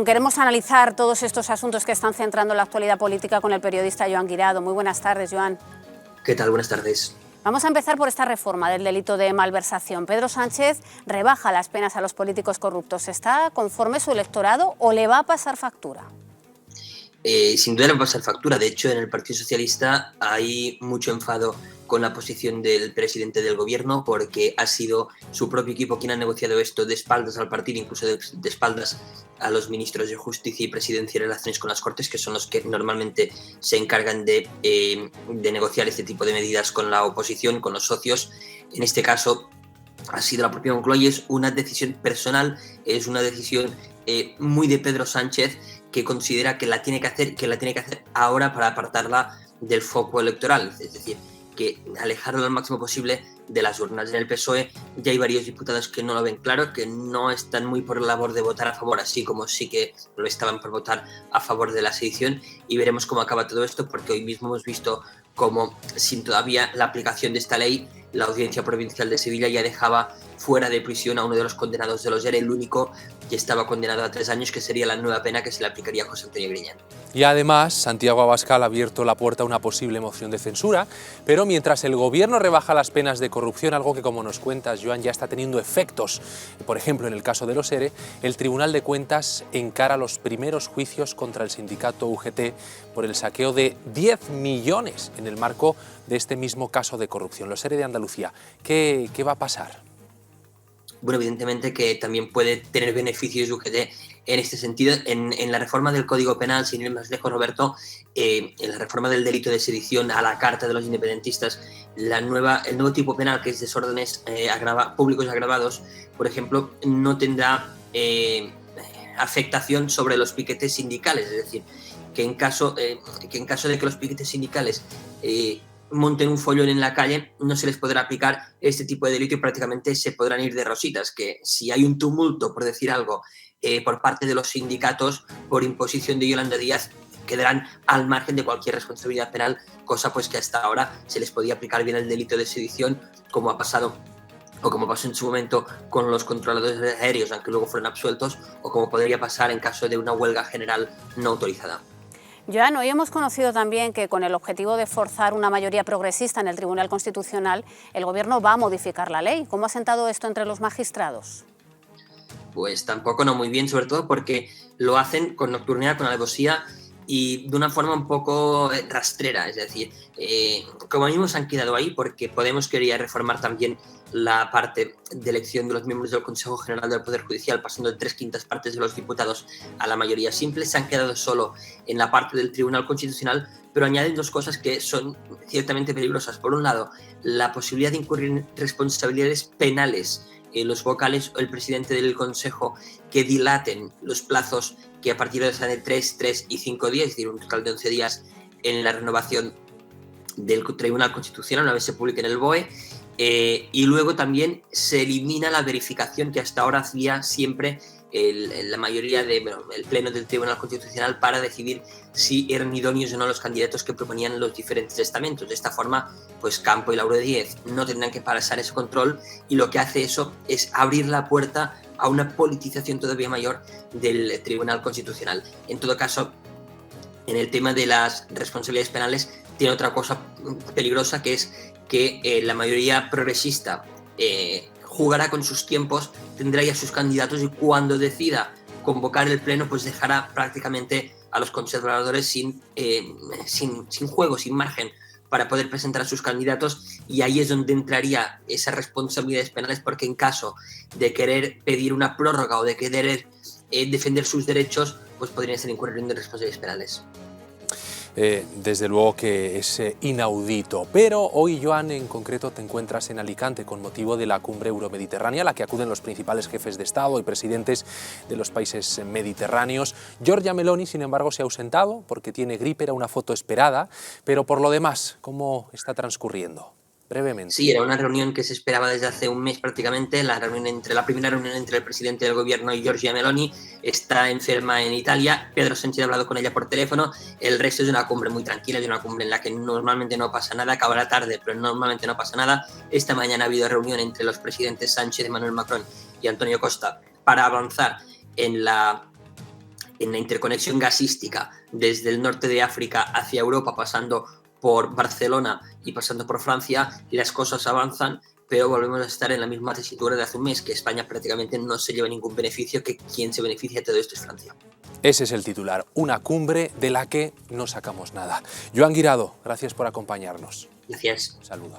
Queremos analizar todos estos asuntos que están centrando la actualidad política con el periodista Joan Guirado. Muy buenas tardes, Joan. ¿Qué tal? Buenas tardes. Vamos a empezar por esta reforma del delito de malversación. Pedro Sánchez rebaja las penas a los políticos corruptos. ¿Está conforme su electorado o le va a pasar factura? Sin duda le va a pasar factura. De hecho, en el Partido Socialista hay mucho enfado con la posición del presidente del gobierno, porque ha sido su propio equipo quien ha negociado esto de espaldas al partido, incluso de espaldas a los ministros de Justicia y Presidencia y Relaciones con las Cortes, que son los que normalmente se encargan de negociar este tipo de medidas con la oposición, con los socios. En este caso ha sido la propia Moncloa y es una decisión personal, es una decisión muy de Pedro Sánchez, que considera que la tiene que hacer ahora para apartarla del foco electoral, es decir, que alejarlo al máximo posible de las urnas. En el PSOE ya hay varios diputados que no lo ven claro, que no están muy por la labor de votar a favor, así como sí que lo estaban por votar a favor de la sedición, y veremos cómo acaba todo esto, porque hoy mismo hemos visto cómo, sin todavía la aplicación de esta ley, la Audiencia Provincial de Sevilla ya dejaba fuera de prisión a uno de los condenados de los ERE, el único que estaba condenado a 3 años, que sería la nueva pena que se le aplicaría a José Antonio Griñán. Y además, Santiago Abascal ha abierto la puerta a una posible moción de censura, pero mientras el gobierno rebaja las penas de corrupción, algo que, como nos cuentas, Joan, ya está teniendo efectos, por ejemplo, en el caso de los ERE, el Tribunal de Cuentas encara los primeros juicios contra el sindicato UGT por el saqueo de 10 millones en el marco de este mismo caso de corrupción. Los ERE de Andalucía, ¿qué va a pasar? Bueno, evidentemente que también puede tener beneficios UGT en este sentido. En la reforma del Código Penal, sin ir más lejos, Roberto, en la reforma del delito de sedición a la carta de los independentistas, el nuevo tipo penal, que es desórdenes públicos agravados, por ejemplo, no tendrá afectación sobre los piquetes sindicales, es decir, que en caso de que los piquetes sindicales monten un follón en la calle, no se les podrá aplicar este tipo de delito y prácticamente se podrán ir de rositas, que si hay un tumulto, por decir algo, por parte de los sindicatos por imposición de Yolanda Díaz, quedarán al margen de cualquier responsabilidad penal, cosa pues que hasta ahora se les podía aplicar bien el delito de sedición, como ha pasado o como pasó en su momento con los controladores aéreos, aunque luego fueron absueltos, o como podría pasar en caso de una huelga general no autorizada. Joan, hoy hemos conocido también que con el objetivo de forzar una mayoría progresista en el Tribunal Constitucional, el Gobierno va a modificar la ley. ¿Cómo ha sentado esto entre los magistrados? Pues tampoco no muy bien, sobre todo porque lo hacen con nocturnidad, con alevosía y de una forma un poco rastrera. Es decir, como mismo se han quedado ahí porque Podemos quería reformar también la parte de elección de los miembros del Consejo General del Poder Judicial, pasando de 3/5 partes de los diputados a la mayoría simple. Se han quedado solo en la parte del Tribunal Constitucional, pero añaden dos cosas que son ciertamente peligrosas. Por un lado, la posibilidad de incurrir en responsabilidades penales los vocales o el presidente del Consejo, que dilaten los plazos que a partir de ahora serán de 3 y 5 días, es decir, un total de 11 días en la renovación del Tribunal Constitucional una vez se publique en el BOE. Y luego también se elimina la verificación que hasta ahora hacía siempre la mayoría el Pleno del Tribunal Constitucional para decidir si eran idóneos o no los candidatos que proponían los diferentes estamentos. De esta forma, pues Campo y Lauro Díez no tendrán que pasar ese control, y lo que hace eso es abrir la puerta a una politización todavía mayor del Tribunal Constitucional. En todo caso, en el tema de las responsabilidades penales tiene otra cosa peligrosa, que es que la mayoría progresista jugará con sus tiempos, tendrá ya sus candidatos y cuando decida convocar el pleno, pues dejará prácticamente a los conservadores sin juego, sin margen para poder presentar a sus candidatos, y ahí es donde entraría esas responsabilidades penales, porque en caso de querer pedir una prórroga o de querer defender sus derechos, pues podrían estar incurriendo en responsabilidades penales. Desde luego que es inaudito, pero hoy, Joan, en concreto te encuentras en Alicante con motivo de la cumbre euromediterránea a la que acuden los principales jefes de Estado y presidentes de los países mediterráneos. Giorgia Meloni, sin embargo, se ha ausentado porque tiene gripe, era una foto esperada, pero por lo demás, ¿cómo está transcurriendo? Brevemente. Sí, era una reunión que se esperaba desde hace un mes prácticamente, la primera reunión entre el presidente del gobierno y Giorgia Meloni. Está enferma en Italia, Pedro Sánchez ha hablado con ella por teléfono. El resto es de una cumbre muy tranquila, de una cumbre en la que normalmente no pasa nada, acabará tarde, pero normalmente no pasa nada. Esta mañana ha habido reunión entre los presidentes Sánchez, Emmanuel Macron y Antonio Costa para avanzar en la en la interconexión gasística desde el norte de África hacia Europa, pasando por Barcelona y pasando por Francia, las cosas avanzan, pero volvemos a estar en la misma tesitura de hace un mes, que España prácticamente no se lleva ningún beneficio, que quien se beneficia de todo esto es Francia. Ese es el titular, una cumbre de la que no sacamos nada. Joan Guirado, gracias por acompañarnos. Gracias. Un saludo.